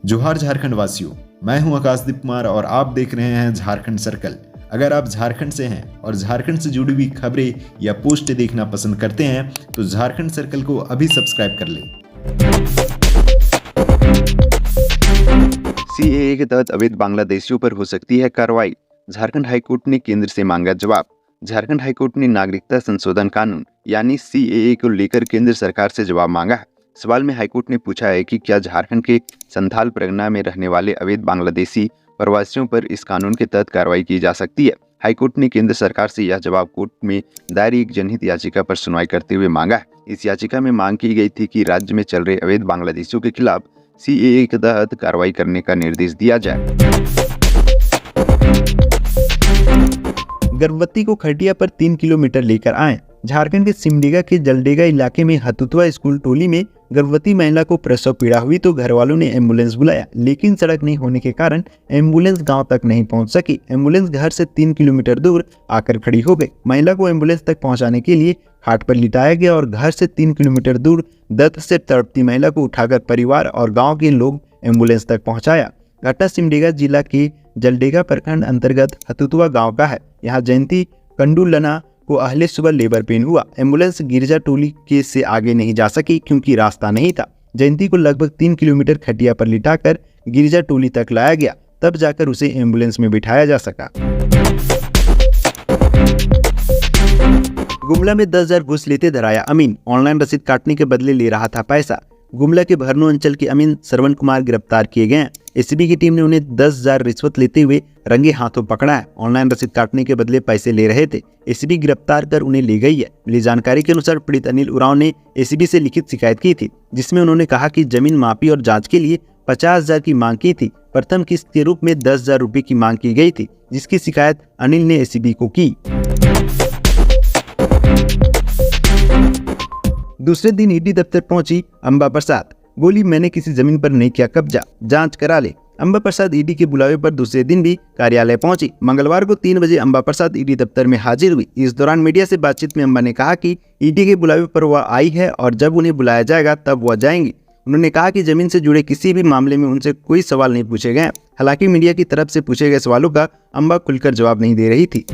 जोहार झारखंड वासियों, मैं हूं आकाशदीप कुमार और आप देख रहे हैं झारखंड सर्कल। अगर आप झारखंड से हैं और झारखंड से जुड़ी हुई खबरें या पोस्ट देखना पसंद करते हैं तो झारखंड सर्कल को अभी सब्सक्राइब कर लें। सीएए के तहत अवैध बांग्लादेशियों पर हो सकती है कार्रवाई। झारखंड हाईकोर्ट ने केंद्र से मांगा जवाब। झारखंड हाईकोर्ट ने नागरिकता संशोधन कानून यानी सीएए को लेकर केंद्र सरकार से जवाब मांगा है। सवाल में हाईकोर्ट ने पूछा है कि क्या झारखंड के संथाल परगना में रहने वाले अवैध बांग्लादेशी प्रवासियों पर इस कानून के तहत कार्रवाई की जा सकती है। हाईकोर्ट ने केंद्र सरकार से यह जवाब कोर्ट में दायर एक जनहित याचिका पर सुनवाई करते हुए मांगा है। इस याचिका में मांग की गई थी कि राज्य में चल रहे अवैध बांग्लादेशियों के खिलाफ सीएए के तहत कार्रवाई करने का निर्देश दिया जाए। गर्भवती को खटिया पर 3 किलोमीटर लेकर आए। झारखंड के सिमडेगा के जलडेगा इलाके में हतुतवा स्कूल टोली में गर्भवती महिला को प्रसव पीड़ा हुई तो घर वालों ने एम्बुलेंस बुलाया, लेकिन सड़क नहीं होने के कारण एम्बुलेंस गांव तक नहीं पहुंच सकी। एम्बुलेंस घर से 3 किलोमीटर दूर आकर खड़ी हो गई। महिला को एम्बुलेंस तक पहुंचाने के लिए खाट पर लिटाया गया और घर से 3 किलोमीटर दूर दर्द से तड़पती महिला को उठाकर परिवार और गाँव के लोग एम्बुलेंस तक पहुँचाया। घटना सिमडेगा जिला के जलडेगा प्रखंड अंतर्गत हतुतवा गाँव का है। यहाँ जयंती कंडुलना को अहले सुबह लेबर पेन हुआ। एम्बुलेंस गिरजा टोली के से आगे नहीं जा सकी क्योंकि रास्ता नहीं था। जयंती को लगभग 3 किलोमीटर खटिया पर लिटाकर गिरजा टोली तक लाया गया, तब जाकर उसे एम्बुलेंस में बिठाया जा सका। गुमला में 10,000 घूस लेते धराया अमीन। ऑनलाइन रसीद काटने के बदले ले रहा था पैसा। गुमला के भरनो अंचल के अमीन श्रवण कुमार गिरफ्तार किए गए हैं। एसीबी की टीम ने उन्हें 10,000 रिश्वत लेते हुए रंगे हाथों पकड़ा है। ऑनलाइन रसीद काटने के बदले पैसे ले रहे थे। एसीबी गिरफ्तार कर उन्हें ले गई है। मिली जानकारी के अनुसार पीड़ित अनिल उरांव ने एसीबी से लिखित शिकायत की थी, जिसमें उन्होंने कहा कि जमीन मापी और जांच के लिए 50,000 की मांग की थी। प्रथम किस्त के रूप में 10,000 रुपए की मांग की गई थी, जिसकी शिकायत अनिल ने एसीबी को की। दूसरे दिन ईडी दफ्तर पहुंची अंबा प्रसाद। बोली, मैंने किसी जमीन पर नहीं किया कब्जा, जांच करा ले। अंबा प्रसाद ईडी के बुलावे पर दूसरे दिन भी कार्यालय पहुंची। मंगलवार को 3 बजे अंबा प्रसाद ईडी दफ्तर में हाजिर हुई। इस दौरान मीडिया से बातचीत में अंबा ने कहा कि ईडी के बुलावे पर वह आई है और जब उन्हें बुलाया जाएगा तब वह जाएंगी। उन्होंने कहा कि जमीन से जुड़े किसी भी मामले में उनसे कोई सवाल नहीं पूछे गए। हालांकि मीडिया की तरफ से पूछे गए सवालों का अंबा खुलकर जवाब नहीं दे रही थी।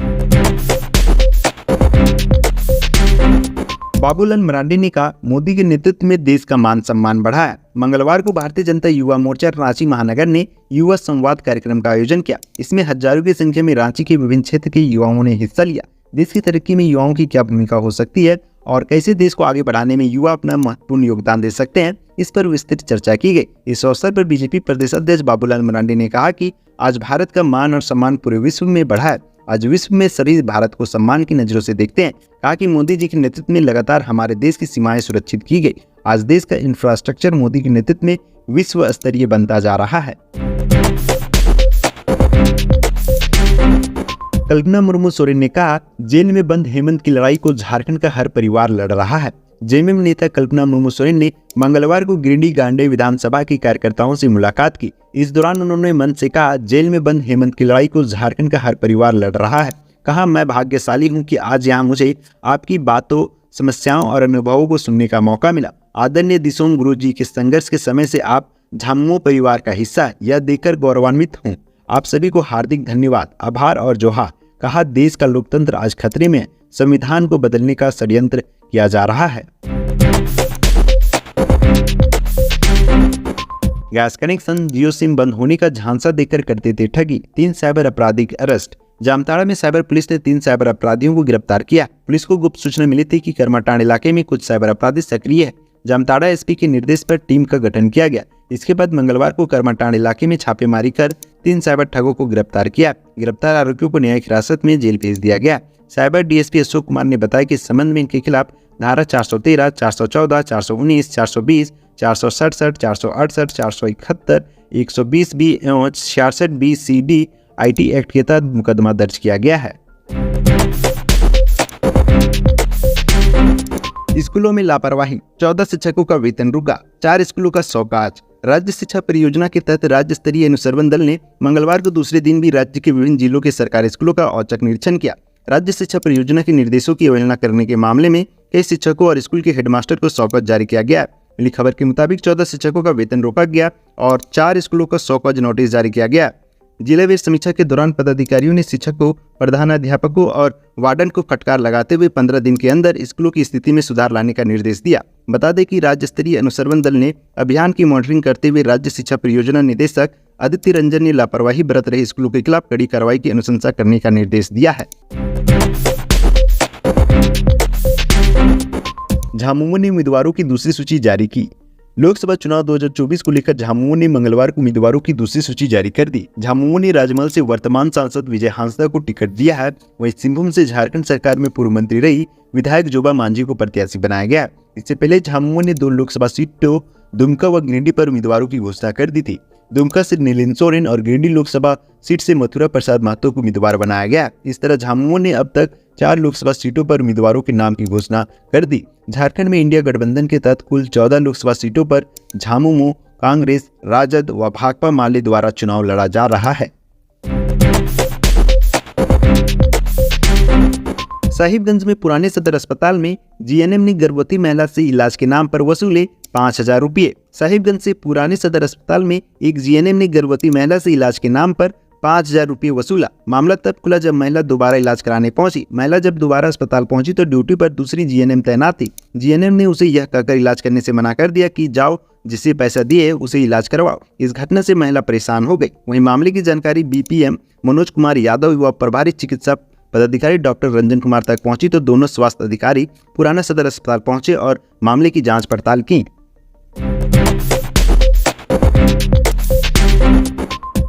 बाबूलाल मरांडी ने कहा, मोदी के नेतृत्व में देश का मान सम्मान बढ़ा है। मंगलवार को भारतीय जनता युवा मोर्चा रांची महानगर ने युवा संवाद कार्यक्रम का आयोजन किया। इसमें हजारों की संख्या में रांची के विभिन्न क्षेत्र के युवाओं ने हिस्सा लिया। देश की तरक्की में युवाओं की क्या भूमिका हो सकती है और कैसे देश को आगे बढ़ाने में युवा अपना महत्वपूर्ण योगदान दे सकते हैं, इस पर विस्तृत चर्चा की गई। इस अवसर पर बीजेपी प्रदेश अध्यक्ष बाबूलाल मरांडी ने कहा कि आज भारत का मान और सम्मान पूरे विश्व में बढ़ा है। आज विश्व में सभी भारत को सम्मान की नजरों से देखते हैं। कहा कि मोदी जी के नेतृत्व में लगातार हमारे देश की सीमाएं सुरक्षित की गई। आज देश का इंफ्रास्ट्रक्चर मोदी के नेतृत्व में विश्व स्तरीय बनता जा रहा है। कल्पना मुर्मू सोरेन ने कहा, जेल में बंद हेमंत की लड़ाई को झारखंड का हर परिवार लड़ रहा है। जेएमएम नेता कल्पना मुर्मू सोरेन ने मंगलवार को गिरिडीह गांडे विधानसभा के कार्यकर्ताओं से मुलाकात की। इस दौरान उन्होंने मंच से कहा, जेल में बंद हेमंत की लड़ाई को झारखंड का हर परिवार लड़ रहा है। कहा, मैं भाग्यशाली हूं कि आज यहाँ मुझे आपकी बातों, समस्याओं और अनुभवों को सुनने का मौका मिला। आदरणीय दिसोम गुरु जी के संघर्ष के समय से आप झामुमो परिवार का हिस्सा है, यह देखकर गौरवान्वित हूँ। आप सभी को हार्दिक धन्यवाद, आभार और जोहार। कहा, देश का लोकतंत्र आज खतरे में है। संविधान को बदलने का षड्यंत्र किया जा रहा है। गैस कनेक्शन, जियो सिम बंद होने का झांसा देकर करते थे ठगी। 3 साइबर अपराधी अरेस्ट। जामताड़ा में साइबर पुलिस ने 3 साइबर अपराधियों को गिरफ्तार किया। पुलिस को गुप्त सूचना मिली थी कि करमाटांड इलाके में कुछ साइबर अपराधी सक्रिय है। जामताड़ा एसपी के निर्देश पर टीम का गठन किया गया। इसके बाद मंगलवार को करमाटांड इलाके में छापेमारी कर 3 साइबर ठगों को गिरफ्तार किया। गिरफ्तार आरोपियों को न्यायिक हिरासत में जेल भेज दिया गया। साइबर डीएसपी अशोक कुमार ने बताया कि इस संबंध में इनके खिलाफ धारा 413, 414, 419, 420, 467, 468, 471, 120 बी एवं 66 बी CD IT एक्ट के तहत मुकदमा दर्ज किया गया है। स्कूलों में लापरवाही, 14 शिक्षकों का वेतन रुका, 4 स्कूलों का शौकाज। राज्य शिक्षा परियोजना के तहत राज्य स्तरीय अनुसंधान दल ने मंगलवार को दूसरे दिन भी राज्य के विभिन्न जिलों के सरकारी स्कूलों का औचक निरीक्षण किया। राज्य शिक्षा परियोजना के निर्देशों की अवहेलना करने के मामले में कई शिक्षकों और स्कूल के हेडमास्टर को शौकत जारी किया गया। मिली खबर के मुताबिक 14 शिक्षकों का वेतन रोका गया और 4 स्कूलों को शोकॉज नोटिस जारी किया गया। जिलेवार समीक्षा के दौरान पदाधिकारियों ने शिक्षकों, प्रधानाध्यापकों और वार्डन को फटकार लगाते हुए 15 दिन के अंदर स्कूलों की स्थिति में सुधार लाने का निर्देश दिया। बता दें कि राज्य स्तरीय अनुश्रवण दल ने अभियान की मॉनिटरिंग करते हुए राज्य शिक्षा परियोजना निदेशक आदित्य रंजन ने लापरवाही बरत रहे स्कूलों के खिलाफ कड़ी कार्रवाई की अनुशंसा करने का निर्देश दिया है। झामुमो ने उम्मीदवारों की दूसरी सूची जारी की। लोकसभा चुनाव 2024 को लेकर झामुमो ने मंगलवार को उम्मीदवारों की दूसरी सूची जारी कर दी। झामुमो ने राजमहल से वर्तमान सांसद विजय हांसदा को टिकट दिया है। वहीं सिंहभूम से झारखंड सरकार में पूर्व मंत्री रही विधायक जोबा मांझी को प्रत्याशी बनाया गया। इससे पहले झामुमो ने 2 लोकसभा सीटों दुमका व गिरिडीह पर उम्मीदवारों की घोषणा कर दी थी। दुमका से नीलिन सोरेन और गिरिडीह लोकसभा सीट से मथुरा प्रसाद महतो को उम्मीदवार बनाया गया। इस तरह झामुमो ने अब तक 4 लोकसभा सीटों पर उम्मीदवारों के नाम की घोषणा कर दी। झारखंड में इंडिया गठबंधन के तहत कुल 14 लोकसभा सीटों पर झामुमो, कांग्रेस, राजद व भाकपा माले द्वारा चुनाव लड़ा जा रहा है। साहिबगंज में पुराने सदर अस्पताल में जीएनएम ने गर्भवती महिला से इलाज के नाम पर वसूले 5,000 रुपये। साहिबगंज से पुराने सदर अस्पताल में एक जीएनएम ने गर्भवती महिला से इलाज के नाम पर 5,000 रुपये वसूला। मामला तब खुला जब महिला दोबारा इलाज कराने पहुंची। महिला जब दोबारा अस्पताल पहुंची तो ड्यूटी पर दूसरी जीएनएम तैनात थी। जीएनएम ने उसे यह कहकर इलाज करने से मना कर दिया कि जाओ, जिसे पैसा दिए उसे इलाज करवाओ। इस घटना से महिला परेशान हो गई। वहीं मामले की जानकारी बीपीएम मनोज कुमार यादव व प्रभारी चिकित्सा पदाधिकारी डॉक्टर रंजन कुमार तक पहुंची तो दोनों स्वास्थ्य अधिकारी पुराना सदर अस्पताल पहुंचे और मामले की जांच पड़ताल की।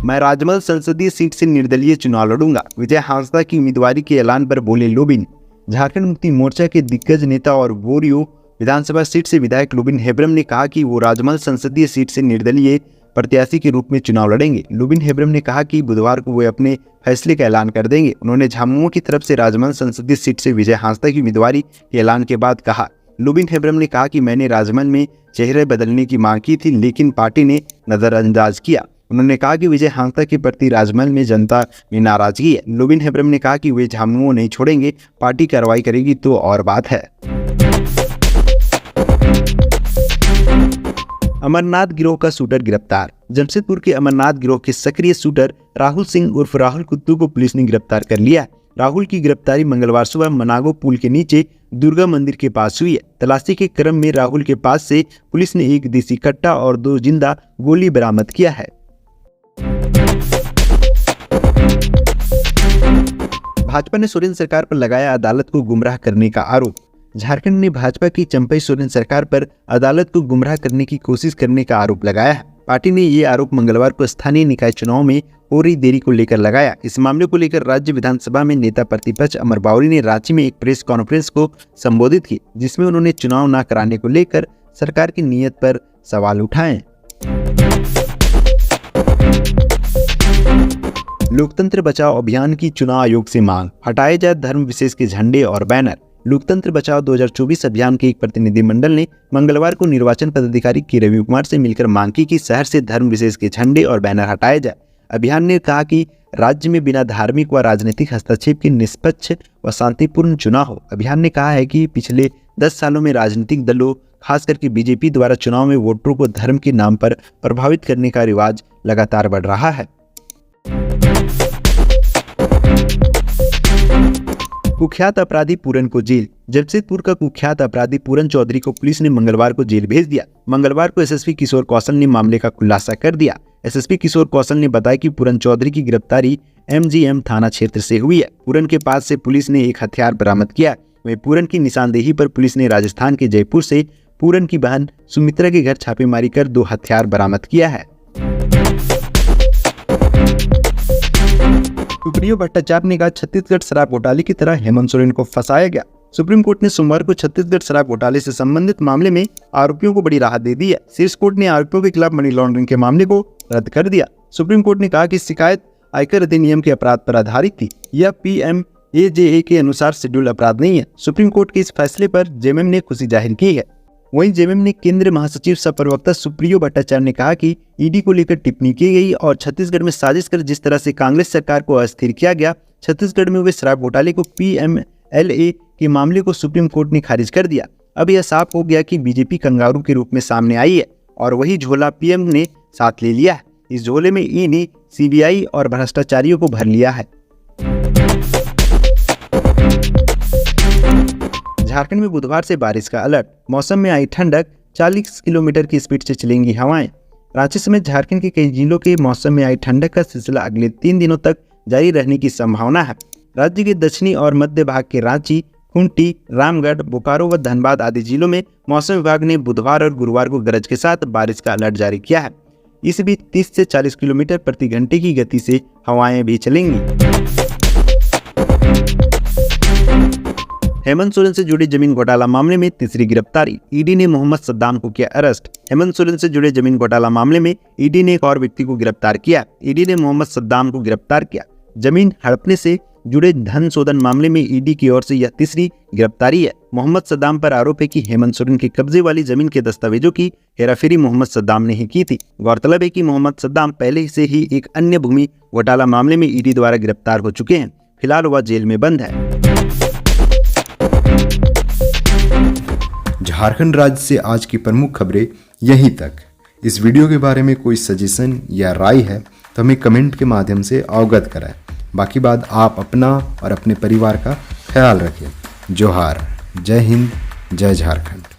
मैं राजमहल संसदीय सीट से निर्दलीय चुनाव लड़ूंगा, विजय हांसदा की उम्मीदवारी के ऐलान पर बोले लुबिन। झारखंड मुक्ति मोर्चा के दिग्गज नेता और बोरियो विधानसभा सीट से विधायक लुबिन हेब्रम ने कहा कि वो राजमहल संसदीय सीट से निर्दलीय प्रत्याशी के रूप में चुनाव लड़ेंगे। लुबिन हेब्रम ने कहा कि बुधवार को वे अपने फैसले का ऐलान कर देंगे। उन्होंने झामुमो की तरफ से राजमहल संसदीय सीट से विजय हांसदा की उम्मीदवारी के ऐलान के बाद कहा। लुबिन हेब्रम ने कहा कि मैंने राजमहल में चेहरे बदलने की मांग की थी, लेकिन पार्टी ने नजरअंदाज किया। उन्होंने कहा कि विजय हांसदा के प्रति राजमहल में जनता में नाराजगी है। लुबिन हेब्रम ने कहा कि वे झामुमो नहीं छोड़ेंगे, पार्टी कार्रवाई करेगी तो और बात है। अमरनाथ गिरोह का शूटर गिरफ्तार। जमशेदपुर के अमरनाथ गिरोह के सक्रिय शूटर राहुल सिंह उर्फ राहुल कुत्तू को पुलिस ने गिरफ्तार कर लिया। राहुल की गिरफ्तारी मंगलवार सुबह मनागो पुल के नीचे दुर्गा मंदिर के पास हुई है। तलाशी के क्रम में राहुल के पास से पुलिस ने एक देसी कट्टा और 2 जिंदा गोली बरामद किया है। भाजपा ने सोरेन सरकार पर लगाया अदालत को गुमराह करने का आरोप। झारखंड ने भाजपा की चंपई सोरेन सरकार पर अदालत को गुमराह करने की कोशिश करने का आरोप लगाया है। पार्टी ने ये आरोप मंगलवार को स्थानीय निकाय चुनाव में हो रही देरी को लेकर लगाया। इस मामले को लेकर राज्य विधानसभा में नेता प्रतिपक्ष अमर बावरी ने रांची में एक प्रेस कॉन्फ्रेंस को संबोधित की, जिसमें उन्होंने चुनाव न कराने को लेकर सरकार की नीयत पर सवाल उठाए। लोकतंत्र बचाओ अभियान की चुनाव आयोग से मांग, हटाए जाए धर्म विशेष के झंडे और बैनर। लोकतंत्र बचाओ 2024 अभियान के एक प्रतिनिधिमंडल ने मंगलवार को निर्वाचन पदाधिकारी के रवि कुमार से मिलकर मांग की कि शहर से धर्म विशेष के झंडे और बैनर हटाए जाए। अभियान ने कहा कि राज्य में बिना धार्मिक व राजनीतिक हस्तक्षेप के निष्पक्ष व शांतिपूर्ण चुनाव हो। अभियान ने कहा है कि पिछले 10 सालों में राजनीतिक दलों खास करके बीजेपी द्वारा चुनाव में वोटरों को धर्म के नाम पर प्रभावित करने का रिवाज लगातार बढ़ रहा है। कुख्यात अपराधी पूरन को जेल। जमशेदपुर का कुख्यात अपराधी पूरन चौधरी को पुलिस ने मंगलवार को जेल भेज दिया। मंगलवार को एसएसपी किशोर कौशल ने मामले का खुलासा कर दिया। एसएसपी किशोर कौशल ने बताया कि पूरन चौधरी की गिरफ्तारी एमजीएम थाना क्षेत्र से हुई है। पूरन के पास से पुलिस ने एक हथियार बरामद किया। वहीं पूरन की निशानदेही पर पुलिस ने राजस्थान के जयपुर से पूरन की बहन सुमित्रा के घर छापेमारी कर 2 हथियार बरामद किया है। सुप्रियो भट्टाचार्य ने कहा छत्तीसगढ़ शराब घोटाले की तरह हेमंत सोरेन को फंसाया गया। सुप्रीम कोर्ट ने सोमवार को छत्तीसगढ़ शराब घोटाले से संबंधित मामले में आरोपियों को बड़ी राहत दे दी है। शीर्ष कोर्ट ने आरोपियों के खिलाफ मनी लॉन्ड्रिंग के मामले को रद्द कर दिया। सुप्रीम कोर्ट ने कहा कि शिकायत आयकर अधिनियम के अपराध पर आधारित थी। यह पीएमएजेए के अनुसार शेड्यूल अपराध नहीं है। सुप्रीम कोर्ट के इस फैसले पर जेएमएम ने खुशी जाहिर की है। वहीं जेएमएम ने केंद्रीय महासचिव सह प्रवक्ता सुप्रियो भट्टाचार्य ने कहा कि ईडी को लेकर टिप्पणी की गई और छत्तीसगढ़ में साजिश कर जिस तरह से कांग्रेस सरकार को अस्थिर किया गया, छत्तीसगढ़ में हुए शराब घोटाले को पीएमएलए के मामले को सुप्रीम कोर्ट ने खारिज कर दिया। अब यह साफ हो गया कि बीजेपी कंगारू के रूप में सामने आई है और वही झोला पीएम ने साथ ले लिया है। इस झोले में ईडी, सीबीआई और भ्रष्टाचारियों को भर लिया है। झारखंड में बुधवार से बारिश का अलर्ट, मौसम में आई ठंडक, 40 किलोमीटर की स्पीड से चलेंगी हवाएं। रांची समेत झारखंड के कई जिलों के मौसम में आई ठंडक का सिलसिला अगले 3 दिनों तक जारी रहने की संभावना है। राज्य के दक्षिणी और मध्य भाग के रांची, खूंटी, रामगढ़, बोकारो व धनबाद आदि जिलों में मौसम विभाग ने बुधवार और गुरुवार को गरज के साथ बारिश का अलर्ट जारी किया है। इस बीच 30 से 40 किलोमीटर प्रति घंटे की गति से हवाएं भी चलेंगी। हेमंत सोरेन से जुड़े जमीन घोटाला मामले में तीसरी गिरफ्तारी, ईडी ने मोहम्मद सद्दाम को किया अरेस्ट। हेमंत सोरेन से जुड़े जमीन घोटाला मामले में ईडी ने एक और व्यक्ति को गिरफ्तार किया। ईडी ने मोहम्मद सद्दाम को गिरफ्तार किया। जमीन हड़पने से जुड़े धन शोधन मामले में ईडी की ओर से यह तीसरी गिरफ्तारी है। मोहम्मद सद्दाम पर आरोप है कि हेमंत सोरेन के कब्जे वाली जमीन के दस्तावेजों की हेराफेरी मोहम्मद सद्दाम ने ही की थी। गौरतलब है कि मोहम्मद सद्दाम पहले से ही एक अन्य भूमि घोटाला मामले में ईडी द्वारा गिरफ्तार हो चुके हैं। फिलहाल वह जेल में बंद है। झारखंड राज्य से आज की प्रमुख खबरें यहीं तक। इस वीडियो के बारे में कोई सजेशन या राय है तो हमें कमेंट के माध्यम से अवगत कराएं। बाकी बात आप अपना और अपने परिवार का ख्याल रखें। जोहार, जय हिंद, जय झारखंड।